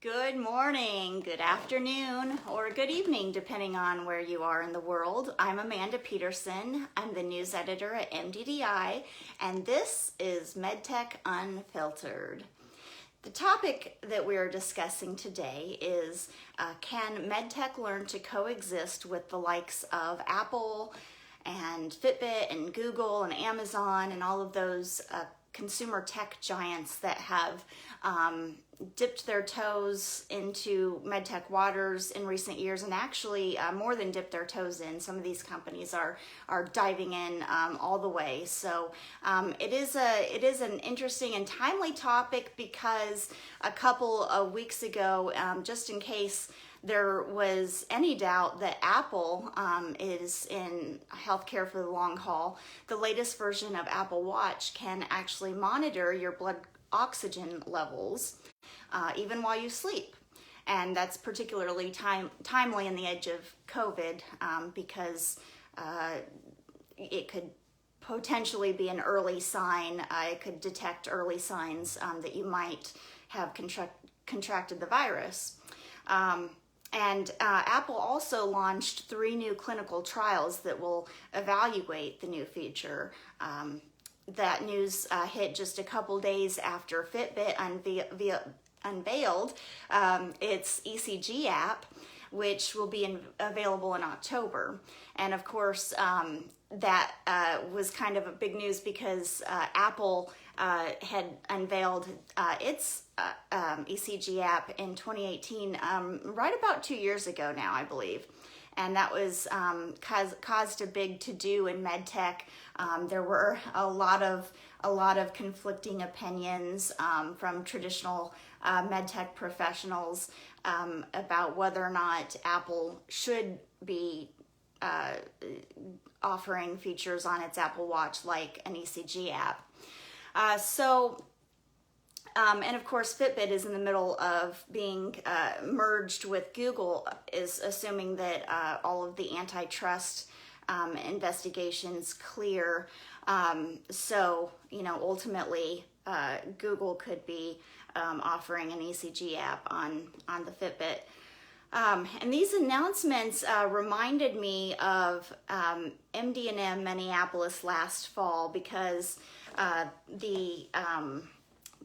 Good morning, good afternoon, or good evening, depending on where you are in the world. I'm Amanda Pedersen. I'm the news editor at MD+DI, and this is Medtech Unfiltered. The topic that we are discussing today is, can MedTech learn to coexist with the likes of Apple and Fitbit and Google and Amazon and all of those consumer tech giants that have dipped their toes into medtech waters in recent years, and actually more than dipped their toes in. Some of these companies are diving in all the way. So it is an interesting and timely topic because a couple of weeks ago, just in case there was any doubt that Apple is in healthcare for the long haul, the latest version of Apple Watch can actually monitor your blood oxygen levels even while you sleep. And that's particularly timely in the age of COVID because it could potentially be an early sign. It could detect early signs that you might have contracted the virus. And Apple also launched 3 new clinical trials that will evaluate the new feature. That news hit just a couple days after Fitbit unveiled its ECG app, which will be available in October. And of course, that was kind of a big news because Apple had unveiled its ECG app in 2018, right about 2 years ago now, I believe. And that was caused a big to-do in medtech. There were a lot of conflicting opinions from traditional medtech professionals about whether or not Apple should be offering features on its Apple Watch like an ECG app. And of course, Fitbit is in the middle of being merged with Google, is assuming that all of the antitrust investigations clear. So, ultimately, Google could be offering an ECG app on the Fitbit. And these announcements reminded me of MD+M Minneapolis last fall because the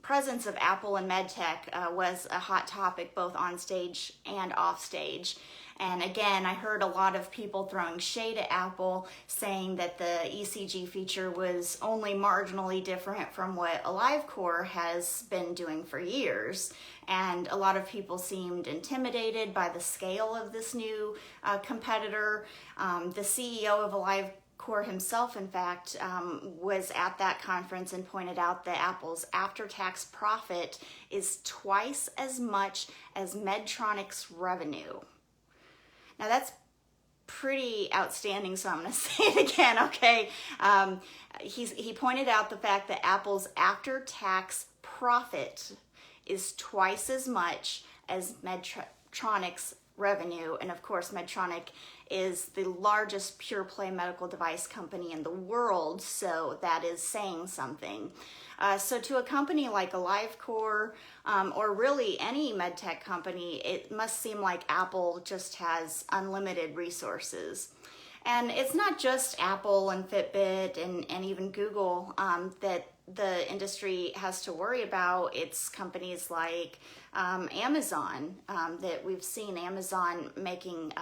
presence of Apple and MedTech was a hot topic both on stage and off stage. And again, I heard a lot of people throwing shade at Apple, saying that the ECG feature was only marginally different from what AliveCor has been doing for years. And a lot of people seemed intimidated by the scale of this new competitor. The CEO of AliveCor himself, in fact, was at that conference and pointed out that Apple's after-tax profit is twice as much as Medtronic's revenue. Now that's pretty outstanding, so I'm going to say it again, okay? He pointed out the fact that Apple's after-tax profit is twice as much as Medtronic's revenue. And of course, Medtronic is the largest pure-play medical device company in the world, so that is saying something. So to a company like AliveCor, or really any medtech company, it must seem like Apple just has unlimited resources. And it's not just Apple and Fitbit and even Google that the industry has to worry about. It's companies like Amazon that we've seen Amazon making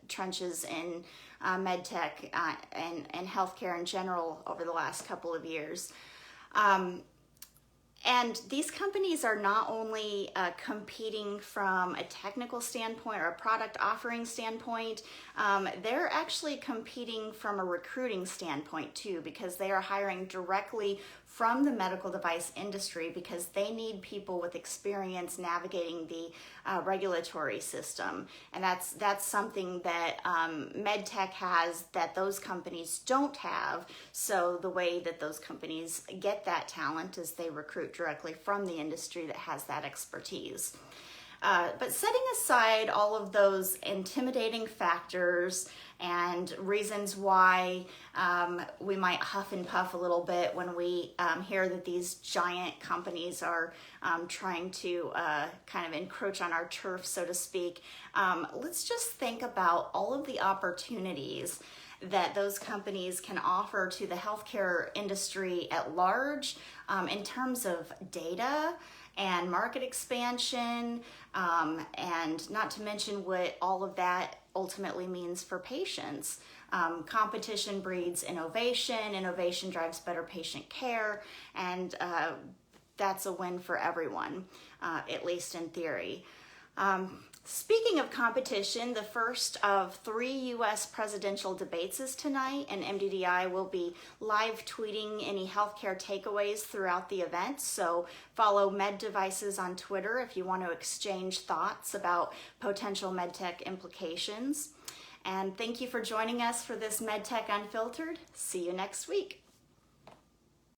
trenches in medtech and healthcare in general over the last couple of years. And these companies are not only competing from a technical standpoint or a product offering standpoint, they're actually competing from a recruiting standpoint too, because they are hiring directly from the medical device industry because they need people with experience navigating the regulatory system. And that's something that MedTech has that those companies don't have. So the way that those companies get that talent is they recruit directly from the industry that has that expertise. But setting aside all of those intimidating factors and reasons why we might huff and puff a little bit when we hear that these giant companies are trying to kind of encroach on our turf, so to speak, let's just think about all of the opportunities that those companies can offer to the healthcare industry at large in terms of data and market expansion, and not to mention what all of that ultimately means for patients. Competition breeds innovation, innovation drives better patient care, and that's a win for everyone, at least in theory. Speaking of competition, the first of 3 U.S. presidential debates is tonight, and MD+DI will be live tweeting any healthcare takeaways throughout the event. So follow Med Devices on Twitter if you want to exchange thoughts about potential medtech implications. And thank you for joining us for this MedTech Unfiltered. See you next week.